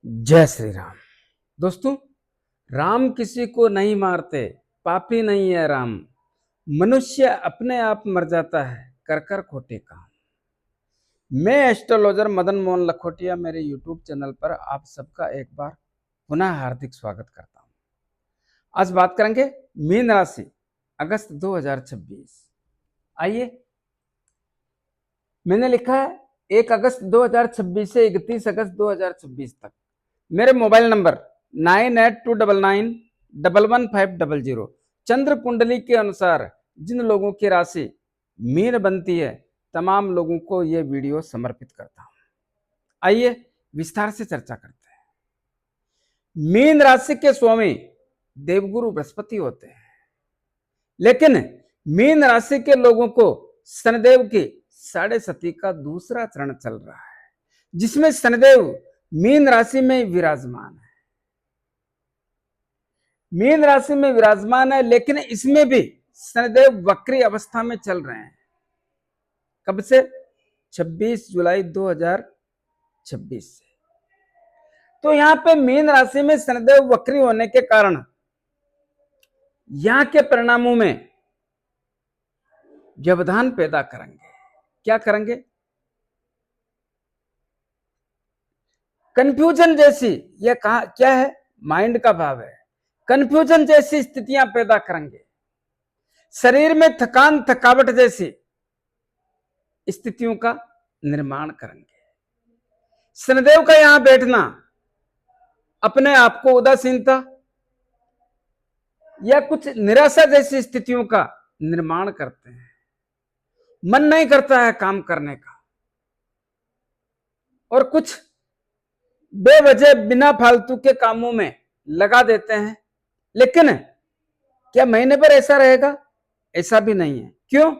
जय श्री राम। दोस्तों, राम किसी को नहीं मारते, पापी नहीं है राम। मनुष्य अपने आप मर जाता है कर कर खोटे काम। मैं एस्ट्रोलॉजर मदन मोहन लखोटिया मेरे यूट्यूब चैनल पर आप सबका एक बार पुनः हार्दिक स्वागत करता हूं। आज बात करेंगे मीन राशि अगस्त 2026। आइए, मैंने लिखा है 1 अगस्त 2026 से 31 अगस्त 2026 तक। मेरे मोबाइल नंबर 9829911500। चंद्र कुंडली के अनुसार जिन लोगों की राशि मीन बनती है, तमाम लोगों को यह वीडियो समर्पित करता हूं। आइए विस्तार से चर्चा करते हैं। मीन राशि के स्वामी देवगुरु बृहस्पति होते हैं, लेकिन मीन राशि के लोगों को शनिदेव की 7.5 का दूसरा चरण चल रहा है, जिसमें शनिदेव मीन राशि में विराजमान है। मीन राशि में विराजमान है, लेकिन इसमें भी शनिदेव वक्री अवस्था में चल रहे हैं। कब से? 26 जुलाई 2026 से। तो यहां पे मीन राशि में शनिदेव वक्री होने के कारण यहां के परिणामों में व्यवधान पैदा करेंगे। क्या करेंगे? कंफ्यूजन जैसी, यह कहा क्या है, माइंड का भाव है। कंफ्यूजन जैसी स्थितियां पैदा करेंगे। शरीर में थकान थकावट जैसी स्थितियों का निर्माण करेंगे। शनिदेव का यहां बैठना अपने आप को उदासीनता या कुछ निराशा जैसी स्थितियों का निर्माण करते हैं। मन नहीं करता है काम करने का, और कुछ बेवजह बिना फालतू के कामों में लगा देते हैं। लेकिन क्या महीने पर ऐसा रहेगा? ऐसा भी नहीं है। क्यों?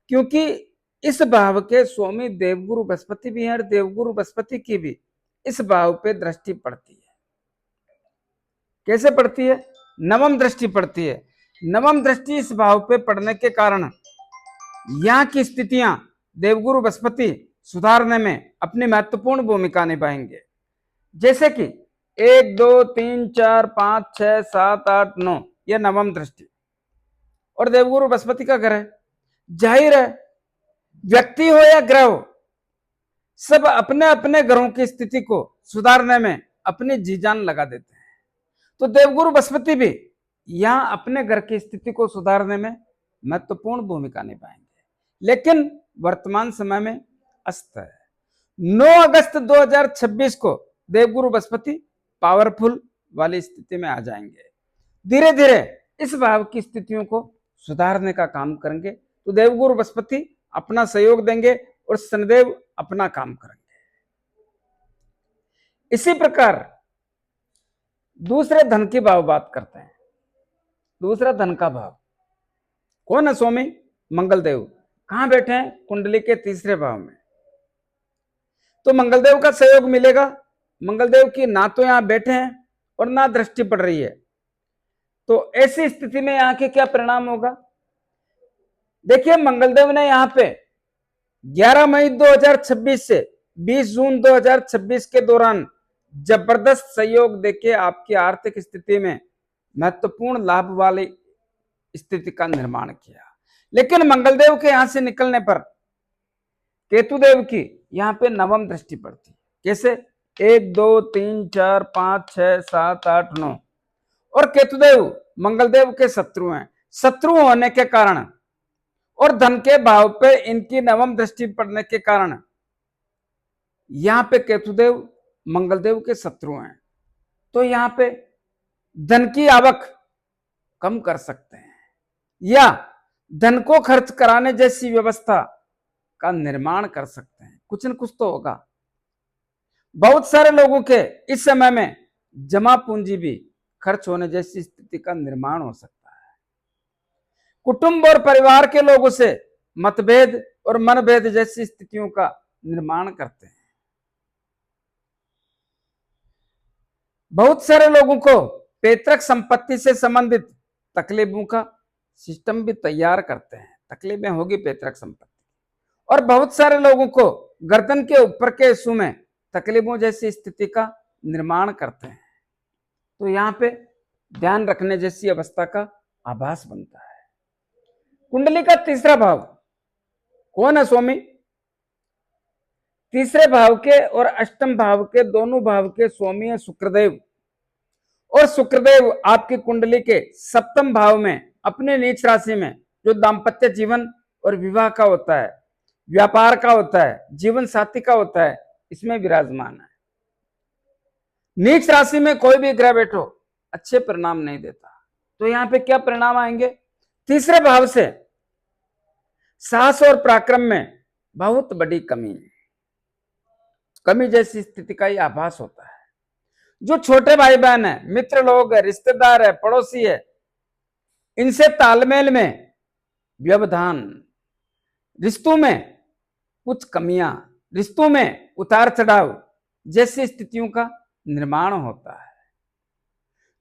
क्योंकि इस भाव के स्वामी देवगुरु बृहस्पति भी हैं, और देवगुरु बृहस्पति की भी इस भाव पे दृष्टि पड़ती है। कैसे पड़ती है? नवम दृष्टि पड़ती है। नवम दृष्टि इस भाव पे पड़ने के कारण यहाँ की स्थितियां देवगुरु बृहस्पति सुधारने में अपनी महत्वपूर्ण भूमिका निभाएंगे। जैसे कि 1 2 3 4 5 6 7 8 9, यह नवम दृष्टि, और देवगुरु बृहस्पति का घर है। जाहिर है, व्यक्ति हो या ग्रह हो, सब अपने अपने घरों की स्थिति को सुधारने में अपनी जी जान लगा देते हैं। तो देवगुरु बृहस्पति भी यहां अपने घर की स्थिति को सुधारने में महत्वपूर्ण भूमिका निभाएंगे, लेकिन वर्तमान समय में अस्त है। 9 अगस्त 2026 को देवगुरु बृहस्पति पावरफुल वाली स्थिति में आ जाएंगे। धीरे धीरे इस भाव की स्थितियों को सुधारने का काम करेंगे। तो देवगुरु बृहस्पति अपना सहयोग देंगे और शनिदेव अपना काम करेंगे। इसी प्रकार दूसरे धन की भाव बात करते हैं। दूसरा धन का भाव कौन है? स्वामी मंगलदेव। कहां बैठे हैं? कुंडली के तीसरे भाव में। तो मंगलदेव का सहयोग मिलेगा। मंगलदेव की ना तो यहां बैठे हैं और ना दृष्टि पड़ रही है। तो ऐसी स्थिति में यहां के क्या परिणाम होगा? देखिए, मंगलदेव ने यहां पे 11 मई 2026 से 20 जून 2026 के दौरान जबरदस्त सहयोग देके आपकी आर्थिक स्थिति में महत्वपूर्ण लाभ वाली स्थिति का निर्माण किया। लेकिन मंगलदेव के यहां से निकलने पर केतुदेव की यहां पे नवम दृष्टि पड़ती। कैसे? 1 2 3 4 5 6 7 8 9, और केतुदेव मंगलदेव के शत्रु हैं। शत्रु होने के कारण और धन के भाव पे इनकी नवम दृष्टि पड़ने के कारण यहां पे केतुदेव मंगलदेव के शत्रु हैं। तो यहां पे धन की आवक कम कर सकते हैं, या धन को खर्च कराने जैसी व्यवस्था का निर्माण कर सकते हैं। कुछ न कुछ तो होगा। बहुत सारे लोगों के इस समय में जमा पूंजी भी खर्च होने जैसी स्थिति का निर्माण हो सकता है। कुटुंब और परिवार के लोगों से मतभेद और मनभेद जैसी स्थितियों का निर्माण करते हैं। बहुत सारे लोगों को पैतृक संपत्ति से संबंधित तकलीफों का सिस्टम भी तैयार करते हैं। तकलीफें होगी पैतृक संपत्ति, और बहुत सारे लोगों को गर्दन के ऊपर के हिस्सों में तकलीफों जैसी स्थिति का निर्माण करते हैं। तो यहां पे ध्यान रखने जैसी अवस्था का आभास बनता है। कुंडली का तीसरा भाव कौन है स्वामी? तीसरे भाव के और अष्टम भाव के दोनों भाव के स्वामी है शुक्रदेव। और शुक्रदेव आपकी कुंडली के सप्तम भाव में अपने नीच राशि में जो दाम्पत्य जीवन और विवाह का होता है, व्यापार का होता है, जीवन साथी का होता है, इसमें विराजमान है। नीच राशि में कोई भी ग्रह बैठो अच्छे परिणाम नहीं देता। तो यहां पे क्या परिणाम आएंगे? तीसरे भाव से साहस और पराक्रम में बहुत बड़ी कमी जैसी स्थिति का ही आभास होता है। जो छोटे भाई बहन है, मित्र लोग है, रिश्तेदार है, पड़ोसी है, इनसे तालमेल में व्यवधान, रिश्तों में कुछ कमियां, रिश्तों में उतार चढ़ाव जैसी स्थितियों का निर्माण होता है।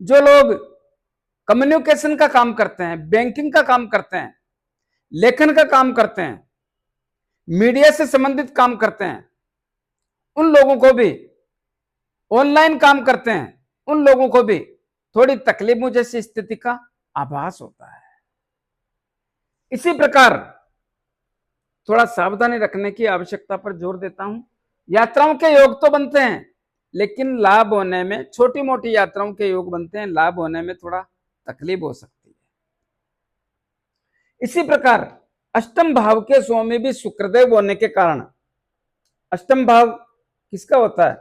जो लोग कम्युनिकेशन का काम करते हैं, बैंकिंग का काम करते हैं, लेखन का काम करते हैं, मीडिया से संबंधित काम करते हैं, उन लोगों को भी, ऑनलाइन काम करते हैं, उन लोगों को भी थोड़ी तकलीफों जैसी स्थिति का आभास होता है। इसी प्रकार थोड़ा सावधानी रखने की आवश्यकता पर जोर देता हूं। यात्राओं के योग तो बनते हैं, लेकिन लाभ होने में, छोटी मोटी यात्राओं के योग बनते हैं, लाभ होने में थोड़ा तकलीफ हो सकती है। इसी प्रकार अष्टम भाव के स्वामी भी शुक्रदेव होने के कारण, अष्टम भाव किसका होता है?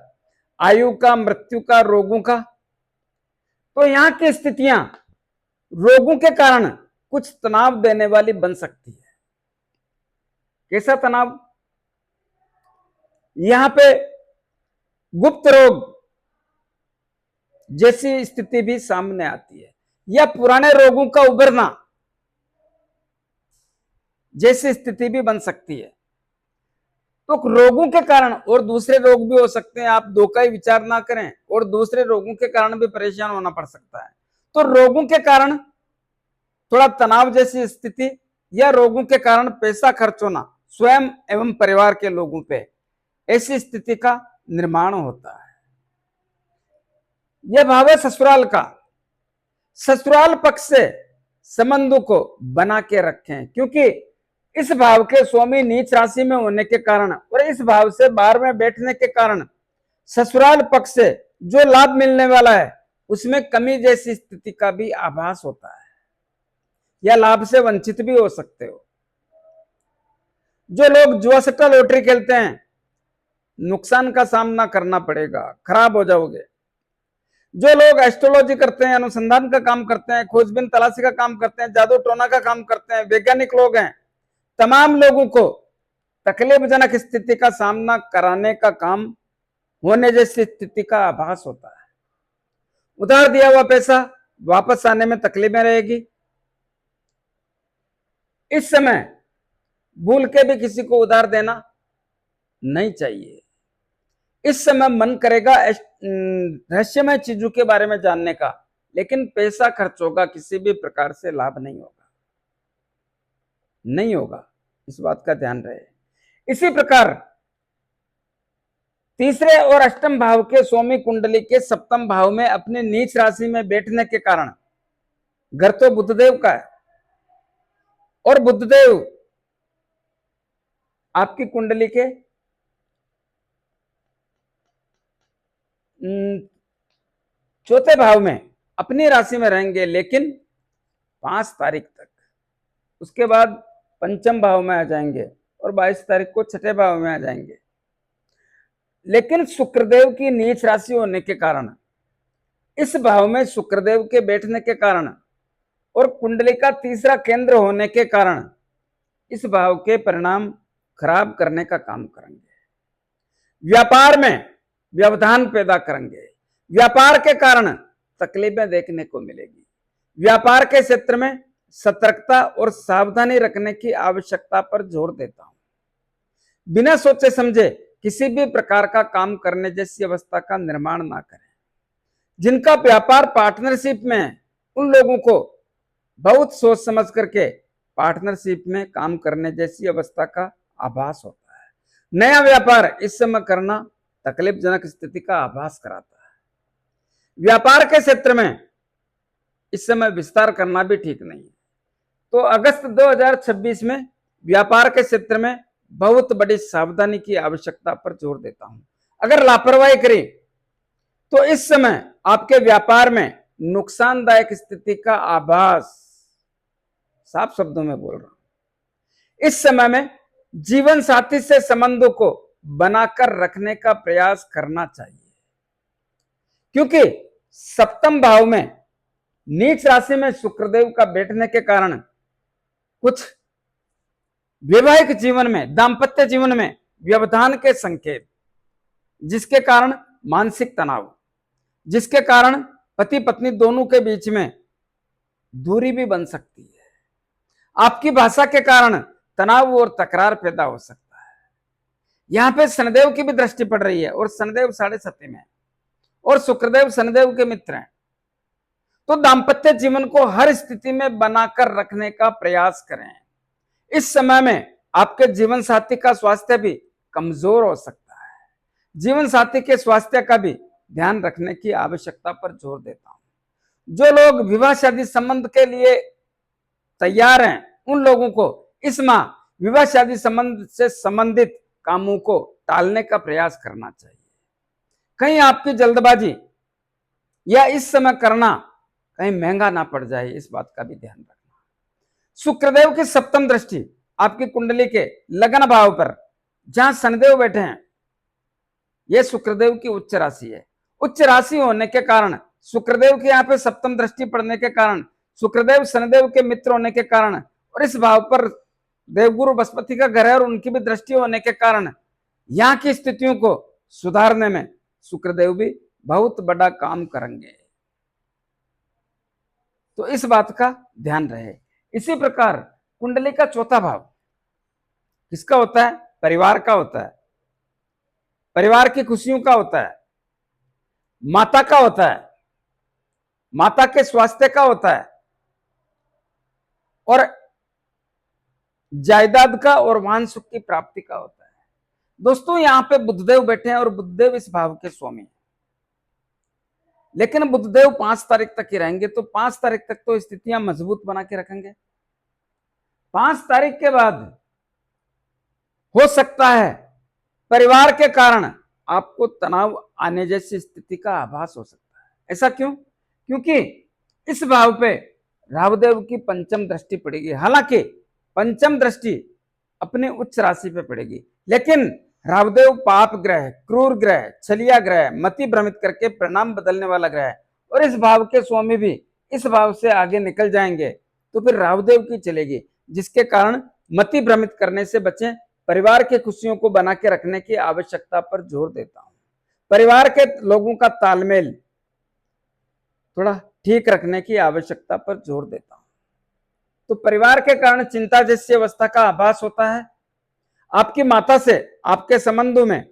आयु का, मृत्यु का, रोगों का। तो यहां की स्थितियां रोगों के कारण कुछ तनाव देने वाली बन सकती है। कैसा तनाव? यहां पे गुप्त रोग जैसी स्थिति भी सामने आती है, या पुराने रोगों का उभरना जैसी स्थिति भी बन सकती है। तो रोगों के कारण, और दूसरे रोग भी हो सकते हैं, आप दो का ही विचार ना करें, और दूसरे रोगों के कारण भी परेशान होना पड़ सकता है। तो रोगों के कारण थोड़ा तनाव जैसी स्थिति, या रोगों के कारण पैसा खर्च होना स्वयं एवं परिवार के लोगों पे, ऐसी स्थिति का निर्माण होता है। यह भाव है ससुराल का। ससुराल पक्ष से संबंधों को बना के रखें, क्योंकि इस भाव के स्वामी नीच राशि में होने के कारण और इस भाव से बाहर में बैठने के कारण ससुराल पक्ष से जो लाभ मिलने वाला है उसमें कमी जैसी स्थिति का भी आभास होता है, या लाभ से वंचित भी हो सकते हो। जो लोग जुआ सट्टा लॉटरी खेलते हैं, नुकसान का सामना करना पड़ेगा, खराब हो जाओगे। जो लोग एस्ट्रोलॉजी करते हैं, अनुसंधान का काम करते हैं, खोजबीन तलाशी का काम करते हैं, जादू टोना का काम करते हैं, वैज्ञानिक लोग हैं, तमाम लोगों को तकलीफजनक स्थिति का सामना कराने का काम होने जैसी स्थिति का आभास होता है। उधार दिया हुआ पैसा वापस आने में तकलीफें रहेगी। इस समय भूल के भी किसी को उधार देना नहीं चाहिए। इस समय मन करेगा रहस्यमय चीजों के बारे में जानने का, लेकिन पैसा खर्च होगा, किसी भी प्रकार से लाभ नहीं होगा, इस बात का ध्यान रहे। इसी प्रकार तीसरे और अष्टम भाव के स्वामी कुंडली के सप्तम भाव में अपने नीच राशि में बैठने के कारण, घर तो बुधदेव का है, और बुधदेव आपकी कुंडली के चौथे भाव में अपनी राशि में रहेंगे, लेकिन 5 तारीख तक। उसके बाद पंचम भाव में आ जाएंगे और 22 तारीख को छठे भाव में आ जाएंगे। लेकिन शुक्रदेव की नीच राशि होने के कारण, इस भाव में शुक्रदेव के बैठने के कारण और कुंडली का तीसरा केंद्र होने के कारण इस भाव के परिणाम खराब करने का काम करेंगे। व्यापार में व्यवधान पैदा करेंगे। व्यापार के कारण तकलीफें देखने को मिलेगी। व्यापार के क्षेत्र में सतर्कता और सावधानी रखने की आवश्यकता पर जोर देता हूं। बिना सोचे समझे किसी भी प्रकार का काम करने जैसी अवस्था का निर्माण ना करें। जिनका व्यापार पार्टनरशिप में है, उन लोगों को बहुत सोच समझ करके पार्टनरशिप में काम करने जैसी अवस्था का आभास होता है। नया व्यापार इस समय करना तकलीफजनक स्थिति का आभास कराता है। व्यापार के क्षेत्र में इस समय विस्तार करना भी ठीक नहीं है। तो अगस्त 2026 में व्यापार के क्षेत्र में बहुत बड़ी सावधानी की आवश्यकता पर जोर देता हूं। अगर लापरवाही करें तो इस समय आपके व्यापार में नुकसानदायक स्थिति का आभास, साफ शब्दों में बोल रहा हूं। इस समय में जीवन साथी से संबंधों को बनाकर रखने का प्रयास करना चाहिए, क्योंकि सप्तम भाव में नीच राशि में शुक्रदेव का बैठने के कारण कुछ वैवाहिक जीवन में, दाम्पत्य जीवन में व्यवधान के संकेत, जिसके कारण मानसिक तनाव, जिसके कारण पति पत्नी दोनों के बीच में दूरी भी बन सकती है। आपकी भाषा के कारण तनाव और तकरार पैदा हो सकता है। यहां पे शनिदेव की भी दृष्टि पड़ रही है और शनिदेव 7.5 में और शुक्रदेव शनिदेव के मित्र हैं। तो दाम्पत्य जीवन को हर स्थिति में बनाकर रखने का प्रयास करें। इस समय में आपके जीवन साथी का स्वास्थ्य भी कमजोर हो सकता है। जीवन साथी के स्वास्थ्य का भी ध्यान रखने की आवश्यकता पर जोर देता हूं। जो लोग विवाह शादी संबंध के लिए तैयार हैं, उन लोगों को इस माह विवाह शादी संबंध से संबंधित कामों को टालने का प्रयास करना चाहिए। कहीं आपकी जल्दबाजी या इस समय करना कहीं महंगा ना पड़ जाए, इस बात का भी ध्यान रखना। शुक्रदेव की सप्तम दृष्टि आपकी कुंडली के लगन भाव पर जहां शनिदेव बैठे हैं, यह शुक्रदेव की उच्च राशि है। उच्च राशि होने के कारण, शुक्रदेव की यहाँ पे सप्तम दृष्टि पड़ने के कारण, शुक्रदेव शनिदेव के मित्र होने के कारण और इस भाव पर देवगुरु बृहस्पति का घर है और उनकी भी दृष्टि होने के कारण यहाँ की स्थितियों को सुधारने में शुक्रदेव भी बहुत बड़ा काम करेंगे। तो इस बात का ध्यान रहे। इसी प्रकार कुंडली का चौथा भाव किसका होता है? परिवार का होता है। परिवार की खुशियों का होता है, माता का होता है, माता के स्वास्थ्य का होता है और जायदाद का और वाहन सुख की प्राप्ति का होता है। दोस्तों, यहां पे बुधदेव बैठे हैं और बुधदेव इस भाव के स्वामी हैं। लेकिन बुधदेव 5 तारीख तक ही रहेंगे, तो 5 तारीख तक तो स्थितियां मजबूत बना के रखेंगे। 5 तारीख के बाद हो सकता है परिवार के कारण आपको तनाव आने जैसी स्थिति का आभास हो सकता है। ऐसा क्यों? क्योंकि इस भाव पे राहुदेव की पंचम दृष्टि पड़ेगी। हालांकि पंचम दृष्टि अपने उच्च राशि पे पड़ेगी, लेकिन राहुदेव पाप ग्रह, क्रूर ग्रह, छलिया ग्रह, मति भ्रमित करके परिणाम बदलने वाला ग्रह है और इस भाव के स्वामी भी इस भाव से आगे निकल जाएंगे, तो फिर राहुदेव की चलेगी, जिसके कारण मति भ्रमित करने से बचें। परिवार की खुशियों को बना के रखने की आवश्यकता पर जोर देता हूं। परिवार के लोगों का तालमेल थोड़ा ठीक रखने की आवश्यकता पर जोर देता हूं। तो परिवार के कारण चिंता जैसी अवस्था का आभास होता है। आपकी माता से आपके संबंधों में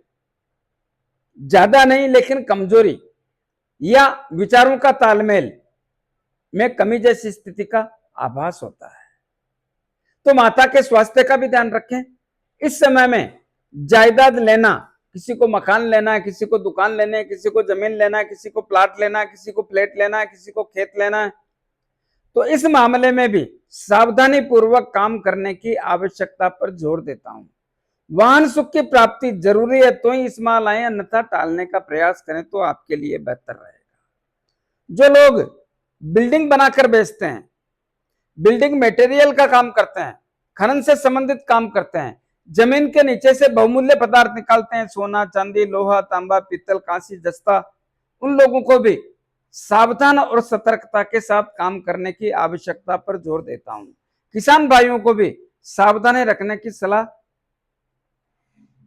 ज्यादा नहीं लेकिन कमजोरी या विचारों का तालमेल में कमी जैसी स्थिति का आभास होता है। तो माता के स्वास्थ्य का भी ध्यान रखें। इस समय में जायदाद लेना, किसी को मकान लेना है, किसी को दुकान लेना है, किसी को जमीन लेना है, किसी को प्लाट लेना है, किसी को फ्लैट लेना है, किसी को खेत लेना है, तो इस मामले में भी सावधानी पूर्वक काम करने की आवश्यकता पर जोर देता हूं। वाहन सुख की प्राप्ति जरूरी है तो ही इस माह लाएं, अन्यथा टालने का प्रयास करें तो आपके लिए बेहतर रहेगा। जो लोग बिल्डिंग बनाकर बेचते हैं, बिल्डिंग मटेरियल का काम करते हैं, खनन से संबंधित काम करते हैं, जमीन के नीचे से बहुमूल्य पदार्थ निकालते हैं, सोना, चांदी, लोहा, तांबा, पीतल, कांसी, जस्ता, उन लोगों को भी सावधान और सतर्कता के साथ काम करने की आवश्यकता पर जोर देता हूं। किसान भाइयों को भी सावधानी रखने की सलाह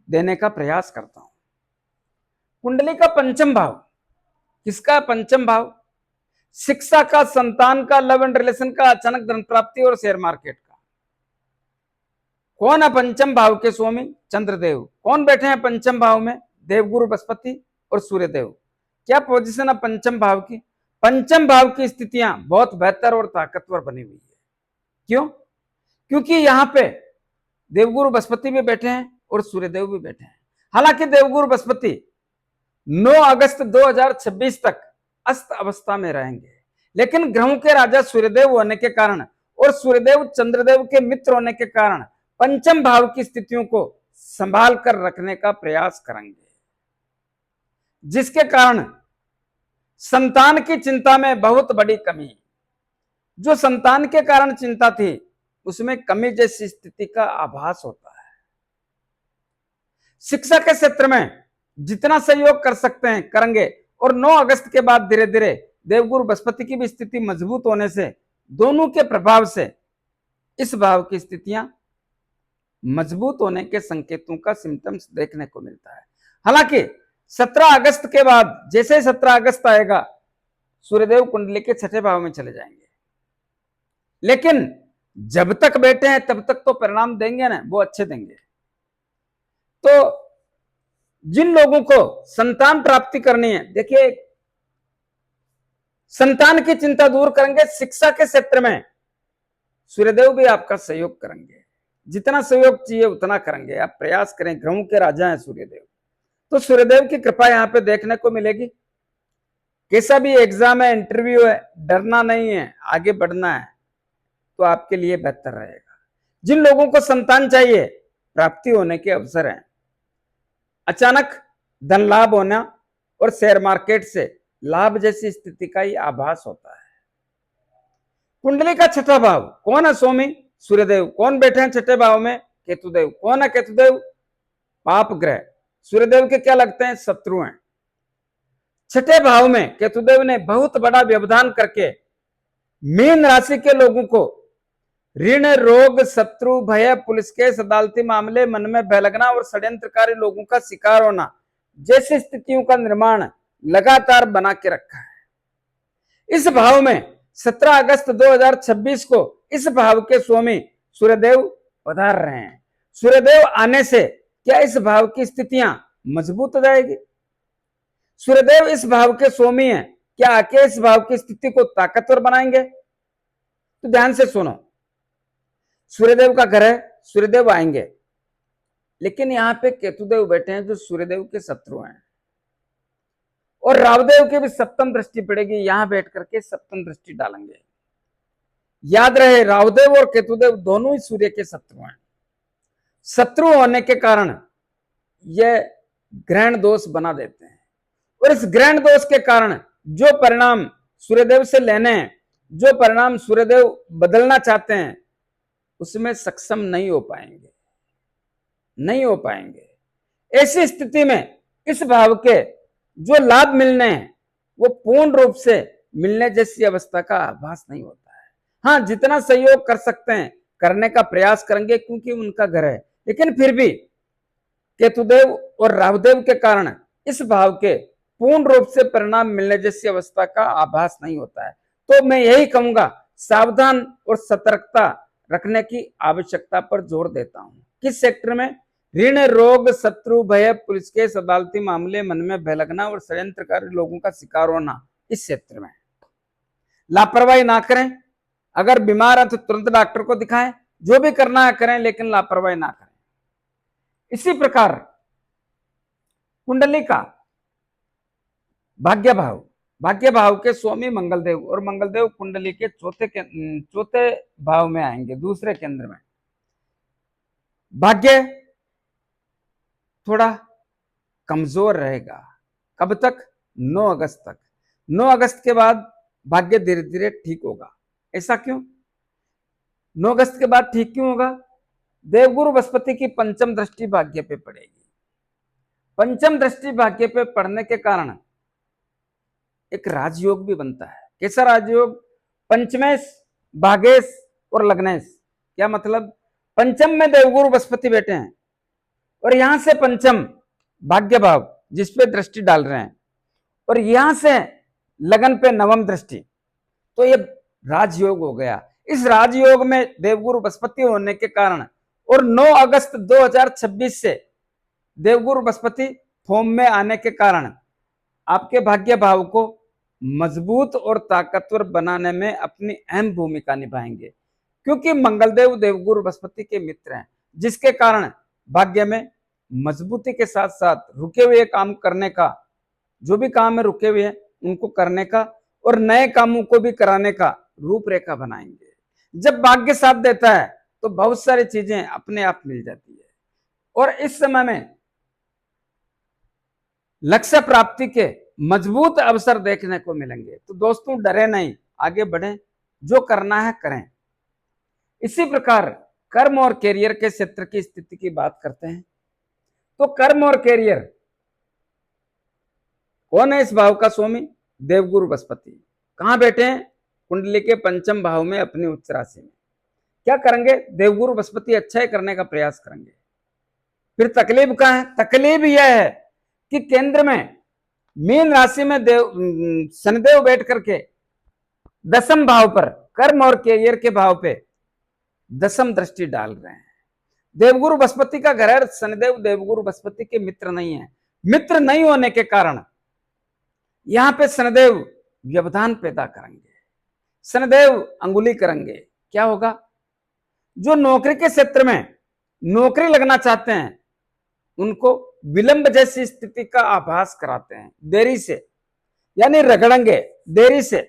देने का प्रयास करता हूं। कुंडली का पंचम भाव किसका? पंचम भाव शिक्षा का, संतान का, लव एंड रिलेशन का, अचानक धन प्राप्ति और शेयर मार्केट का। कौन है पंचम भाव के स्वामी? चंद्रदेव। कौन बैठे हैं पंचम भाव में? देवगुरु बृहस्पति और सूर्यदेव। क्या पोजीशन है पंचम भाव की? पंचम भाव की स्थितियां बहुत बेहतर और ताकतवर बनी हुई है। क्यों? क्योंकि यहां पे देवगुरु बृहस्पति भी बैठे हैं और सूर्यदेव भी बैठे हैं। हालांकि देवगुरु बृहस्पति 9 अगस्त 2026 तक अस्त अवस्था में रहेंगे। लेकिन ग्रहों के राजा सूर्यदेव होने के कारण और सूर्यदेव चंद्रदेव के मित्र होने के कारण पंचम भाव की स्थितियों को संभाल कर रखने का प्रयास करेंगे, जिसके कारण संतान की चिंता में बहुत बड़ी कमी, जो संतान के कारण चिंता थी उसमें कमी जैसी स्थिति का आभास होता है। शिक्षा के क्षेत्र में जितना सहयोग कर सकते हैं करेंगे और 9 अगस्त के बाद धीरे धीरे देवगुरु बृहस्पति की भी स्थिति मजबूत होने से दोनों के प्रभाव से इस भाव की स्थितियां मजबूत होने के संकेतों का सिम्टम्स देखने को मिलता है। हालांकि 17 अगस्त के बाद जैसे 17 अगस्त आएगा सूर्यदेव कुंडली के 6ठे भाव में चले जाएंगे, लेकिन जब तक बैठे हैं तब तक तो परिणाम देंगे ना, वो अच्छे देंगे। तो जिन लोगों को संतान प्राप्ति करनी है, देखिए संतान की चिंता दूर करेंगे। शिक्षा के क्षेत्र में सूर्यदेव भी आपका सहयोग करेंगे, जितना सहयोग चाहिए उतना करेंगे, आप प्रयास करें। ग्रहों के राजा हैं सूर्यदेव, तो सूर्यदेव की कृपा यहां पे देखने को मिलेगी। कैसा भी एग्जाम है, इंटरव्यू है, डरना नहीं है, आगे बढ़ना है, तो आपके लिए बेहतर रहेगा। जिन लोगों को संतान चाहिए प्राप्ति होने के अवसर हैं, अचानक धन लाभ होना और शेयर मार्केट से लाभ जैसी स्थिति का ही आभास होता है। कुंडली का 6ठा भाव कौन है? स्वामी सूर्यदेव। कौन बैठे हैं 6ठे भाव में? केतुदेव। कौन है केतुदेव? पाप ग्रह। सूर्यदेव के क्या लगते हैं? शत्रु हैं। 6ठे भाव में केतुदेव ने बहुत बड़ा व्यवधान करके मीन राशि के लोगों को ऋण, रोग, शत्रु, भय, पुलिस केस, अदालती मामले, मन में भय लगना और षड्यंत्रकारी लोगों का शिकार होना जैसी स्थितियों का निर्माण लगातार बना के रखा है। इस भाव में 17 अगस्त 2026 को इस भाव के स्वामी सूर्यदेव पधार रहे हैं। सूर्यदेव आने से क्या इस भाव की स्थितियां मजबूत हो जाएगी? सूर्यदेव इस भाव के स्वामी हैं, क्या आके इस भाव की स्थिति को ताकतवर बनाएंगे? तो ध्यान से सुनो, सूर्यदेव का घर है, सूर्यदेव आएंगे, लेकिन यहां पे केतुदेव बैठे हैं जो सूर्यदेव के शत्रु हैं, और रावदेव की भी सप्तम दृष्टि पड़ेगी, यहां बैठ करके सप्तम दृष्टि डालेंगे। याद रहे, रावदेव और केतुदेव दोनों ही सूर्य के शत्रु हैं। शत्रु होने के कारण यह ग्रहण दोष बना देते हैं, और इस ग्रहण दोष के कारण जो परिणाम सूर्यदेव से लेने हैं, जो परिणाम सूर्यदेव बदलना चाहते हैं, उसमें सक्षम नहीं हो पाएंगे, नहीं हो पाएंगे। ऐसी स्थिति में इस भाव के जो लाभ मिलने हैं वो पूर्ण रूप से मिलने जैसी अवस्था का आभास नहीं होता है। हाँ, जितना सहयोग कर सकते हैं करने का प्रयास करेंगे क्योंकि उनका घर है, लेकिन फिर भी केतुदेव और राहुदेव के कारण इस भाव के पूर्ण रूप से परिणाम मिलने जैसी अवस्था का आभास नहीं होता है। तो मैं यही कहूंगा, सावधान और सतर्कता रखने की आवश्यकता पर जोर देता हूं। किस सेक्टर में? ऋण, रोग, शत्रु, भय, पुलिस केस, अदालती मामले, मन में भय लगना और षड्यंत्रकारी लोगों का शिकार होना, इस क्षेत्र में लापरवाही ना करें। अगर बीमार है तो तुरंत डॉक्टर को दिखाएं, जो भी करना है करें, लेकिन लापरवाही ना करें। इसी प्रकार कुंडली का भाग्य भाव, भाग्य भाव के स्वामी मंगलदेव, और मंगलदेव कुंडली के चौथे भाव में आएंगे, दूसरे केंद्र में। भाग्य थोड़ा कमजोर रहेगा। कब तक? 9 अगस्त तक। 9 अगस्त के बाद भाग्य धीरे धीरे ठीक होगा। ऐसा क्यों? 9 अगस्त के बाद ठीक क्यों होगा? देवगुरु बृहस्पति की पंचम दृष्टि भाग्य पे पड़ेगी। पंचम दृष्टि भाग्य पे पड़ने के कारण एक राजयोग भी बनता है। कैसा राजयोग? पंचमेश, भागेश और लग्नेश। क्या मतलब? पंचम में देवगुरु बृहस्पति बैठे हैं और यहां से पंचम भाग्य भाव जिसपे दृष्टि डाल रहे हैं, और यहां से लगन पे नवम दृष्टि, तो ये राजयोग हो गया। इस राजयोग में देवगुरु बृहस्पति होने के कारण और 9 अगस्त 2026 से देवगुरु बृहस्पति फॉर्म में आने के कारण आपके भाग्य भाव को मजबूत और ताकतवर बनाने में अपनी अहम भूमिका निभाएंगे, क्योंकि मंगलदेव देवगुरु बृहस्पति के मित्र हैं, जिसके कारण भाग्य में मजबूती के साथ साथ रुके हुए काम करने का, जो भी काम है रुके हुए हैं उनको करने का और नए कामों को भी कराने का रूपरेखा बनाएंगे। जब भाग्य साथ देता है तो बहुत सारी चीजें अपने आप मिल जाती है और इस समय में लक्ष्य प्राप्ति के मजबूत अवसर देखने को मिलेंगे। तो दोस्तों डरे नहीं, आगे बढ़ें, जो करना है करें। इसी प्रकार कर्म और कैरियर के क्षेत्र की स्थिति की बात करते हैं। तो कर्म और कैरियर कौन है इस भाव का स्वामी? देवगुरु बृहस्पति। कहां बैठे हैं? कुंडली के पंचम भाव में अपनी उच्च राशि में। क्या करेंगे? देवगुरु बृहस्पति अच्छाई करने का प्रयास करेंगे। फिर तकलीफ कहां है? तकलीफ यह है कि केंद्र में मीन राशि में शनिदेव बैठ करके दसम भाव पर कर्म और कैरियर के भाव पे दसम दृष्टि डाल रहे हैं। देवगुरु बृहस्पति का घर है, शनिदेव देवगुरु बृहस्पति के मित्र नहीं है। मित्र नहीं होने के कारण यहां पे शनिदेव व्यवधान पैदा करेंगे, शनिदेव अंगुली करेंगे। क्या होगा? जो नौकरी के क्षेत्र में नौकरी लगना चाहते हैं उनको विलंब जैसी स्थिति का आभास कराते हैं, देरी से, यानी रगड़ेंगे देरी से।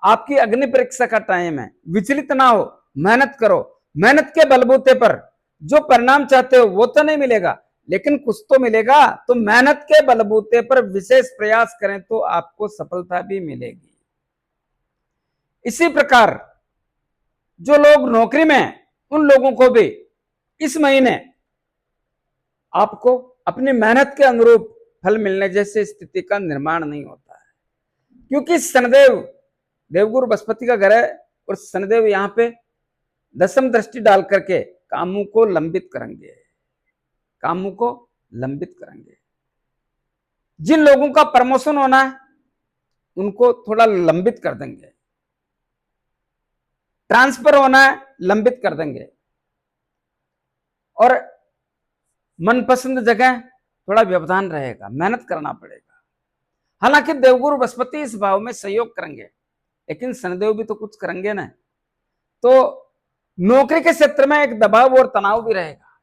आपकी अग्नि परीक्षा का टाइम है, विचलित ना हो, मेहनत करो। मेहनत के बलबूते पर जो परिणाम चाहते हो वो तो नहीं मिलेगा, लेकिन कुछ तो मिलेगा। तो मेहनत के बलबूते पर विशेष प्रयास करें तो आपको सफलता भी मिलेगी। इसी प्रकार जो लोग नौकरी में हैं उन लोगों को भी इस महीने आपको अपनी मेहनत के अनुरूप फल मिलने जैसी स्थिति का निर्माण नहीं होता है, क्योंकि शनिदेव देवगुरु बृहस्पति का घर है और शनिदेव यहां पे दसम दृष्टि डाल करके कामों को लंबित करेंगे, कामों को लंबित करेंगे। जिन लोगों का प्रमोशन होना है उनको थोड़ा लंबित कर देंगे, ट्रांसफर होना है लंबित कर देंगे, और मनपसंद जगह थोड़ा व्यवधान रहेगा, मेहनत करना पड़ेगा। हालांकि देवगुरु बृहस्पति इस भाव में सहयोग करेंगे, लेकिन शनिदेव भी तो कुछ करेंगे ना। तो नौकरी के क्षेत्र में एक दबाव और तनाव भी रहेगा,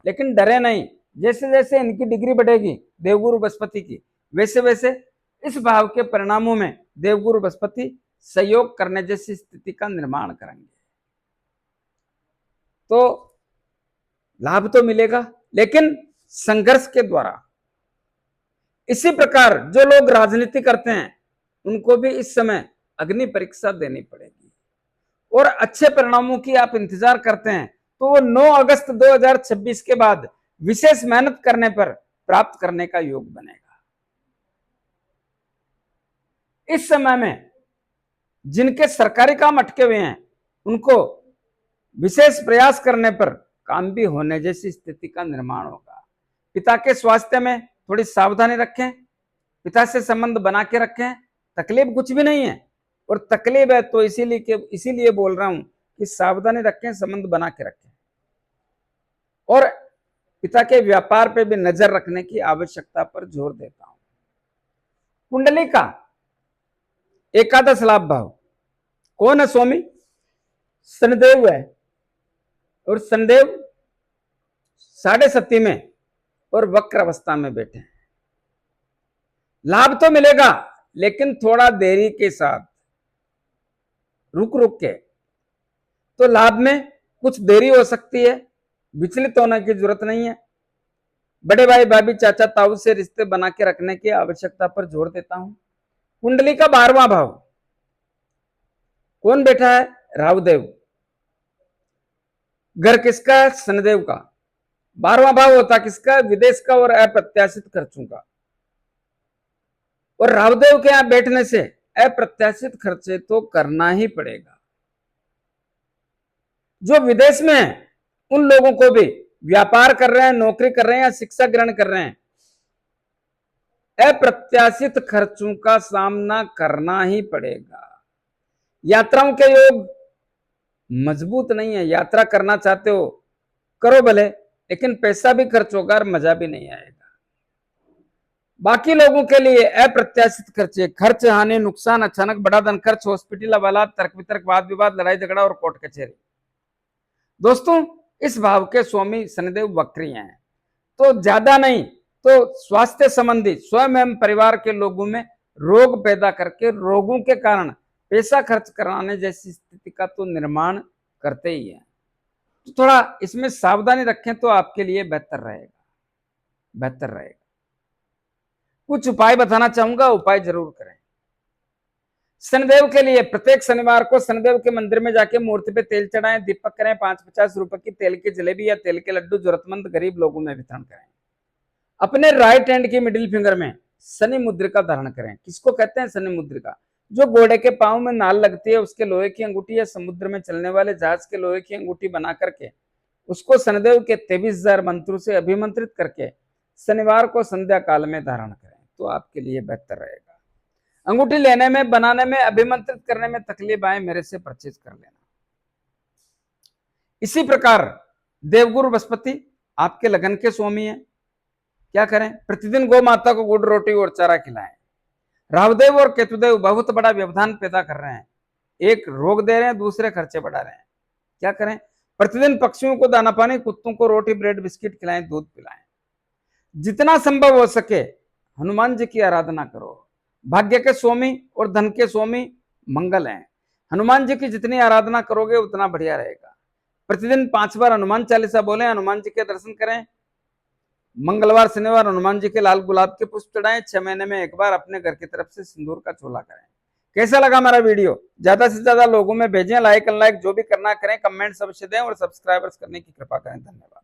लेकिन डरे नहीं। जैसे जैसे इनकी डिग्री बढ़ेगी देवगुरु बृहस्पति की, वैसे वैसे इस भाव के परिणामों में देवगुरु बृहस्पति सहयोग करने जैसी स्थिति का निर्माण करेंगे। तो लाभ तो मिलेगा, लेकिन संघर्ष के द्वारा। इसी प्रकार जो लोग राजनीति करते हैं उनको भी इस समय अग्नि परीक्षा देनी पड़ेगी, और अच्छे परिणामों की आप इंतजार करते हैं तो वो 9 अगस्त 2026 के बाद विशेष मेहनत करने पर प्राप्त करने का योग बनेगा। इस समय में जिनके सरकारी काम अटके हुए हैं उनको विशेष प्रयास करने पर काम भी होने जैसी स्थिति का निर्माण होगा। पिता के स्वास्थ्य में थोड़ी सावधानी रखें, पिता से संबंध बना के रखें। तकलीफ कुछ भी नहीं है, और तकलीफ है तो इसीलिए बोल रहा हूं कि सावधानी रखें, संबंध बना के रखें। और पिता के व्यापार पे भी नजर रखने की आवश्यकता पर जोर देता हूं। कुंडली का एकादश लाभ भाव कौन है स्वामी? शनिदेव है, और शनिदेव 7.5 में और वक्र अवस्था में बैठे हैं। लाभ तो मिलेगा, लेकिन थोड़ा देरी के साथ, रुक रुक के। तो लाभ में कुछ देरी हो सकती है, विचलित होने की जरूरत नहीं है। बड़े भाई भाभी चाचा ताऊ से रिश्ते बना के रखने की आवश्यकता पर जोर देता हूं। कुंडली का 12वां भाव कौन बैठा है? राहुदेव। घर किसका है? शनिदेव का। 12वां भाव होता किसका? विदेश का और अप्रत्याशित खर्चों का। और राहुदेव के यहां बैठने से अप्रत्याशित खर्चे तो करना ही पड़ेगा। जो विदेश में है उन लोगों को भी व्यापार कर रहे हैं, नौकरी कर रहे हैं या शिक्षा ग्रहण कर रहे हैं, अप्रत्याशित खर्चों का सामना करना ही पड़ेगा। यात्राओं के योग मजबूत नहीं है। यात्रा करना चाहते हो करो भले, लेकिन पैसा भी खर्च होगा और मजा भी नहीं आएगा। बाकी लोगों के लिए अप्रत्याशित खर्चे, खर्च, हानि, नुकसान, अचानक बड़ा धन खर्च, हॉस्पिटल हवालात, तर्क वितर्क, वाद विवाद, लड़ाई झगड़ा और कोर्ट कचहरी। दोस्तों इस भाव के स्वामी शनिदेव वक्री हैं, तो ज्यादा नहीं तो स्वास्थ्य संबंधी स्वयं एवं परिवार के लोगों में रोग पैदा करके रोगों के कारण पैसा खर्च कराने जैसी स्थिति का तो निर्माण करते ही है। तो थोड़ा इसमें सावधानी रखें तो आपके लिए बेहतर रहेगा। कुछ उपाय बताना चाहूंगा, उपाय जरूर करें। शनिदेव के लिए प्रत्येक शनिवार को शनिदेव के मंदिर में जाके मूर्ति पे तेल चढ़ाएं, दीपक करें, 5-50 रुपए की तेल की जलेबी या तेल के लड्डू जरूरतमंद गरीब लोगों में वितरण करें। अपने राइट हैंड की मिडिल फिंगर में शनि मुद्रिका धारण करें। किसको कहते हैं शनि मुद्रिका? जो घोड़े के पांव में नाल लगती है उसके लोहे की अंगूठी, या समुद्र में चलने वाले जहाज के लोहे की अंगूठी बना करके उसको शनिदेव के 23,000 मंत्रों से अभिमंत्रित करके शनिवार को संध्या काल में धारण करें तो आपके लिए बेहतर रहेगा। अंगूठी लेने में, बनाने में, अभिमंत्रित करने में तकलीफ आए मेरे से परचेज कर लेना। इसी प्रकार देवगुरु बृहस्पति आपके लगन के स्वामी है। क्या करें? प्रतिदिन गौ माता को गुड़ रोटी और चारा खिलाएं। राहुदेव और केतुदेव बहुत बड़ा व्यवधान पैदा कर रहे हैं। एक रोग दे रहे हैं, दूसरे खर्चे बढ़ा रहे हैं। क्या करें? प्रतिदिन पक्षियों को दाना पानी, कुत्तों को रोटी ब्रेड बिस्किट खिलाएं, दूध पिलाएं। जितना संभव हो सके हनुमान जी की आराधना करो। भाग्य के स्वामी और धन के स्वामी मंगल हैं। हनुमान जी की जितनी आराधना करोगे उतना बढ़िया रहेगा। प्रतिदिन 5 बार हनुमान चालीसा बोलें, हनुमान जी के दर्शन करें। मंगलवार शनिवार हनुमान जी के लाल गुलाब के पुष्प चढ़ाएं। 6 महीने में एक बार अपने घर की तरफ से सिंदूर का चोला करें। कैसा लगा हमारा वीडियो? ज्यादा से ज्यादा लोगों में भेजें। लाइक अनलाइक जो भी करना करें, कमेंट्स अवश्य दें और सब्सक्राइबर्स करने की कृपा करें। धन्यवाद।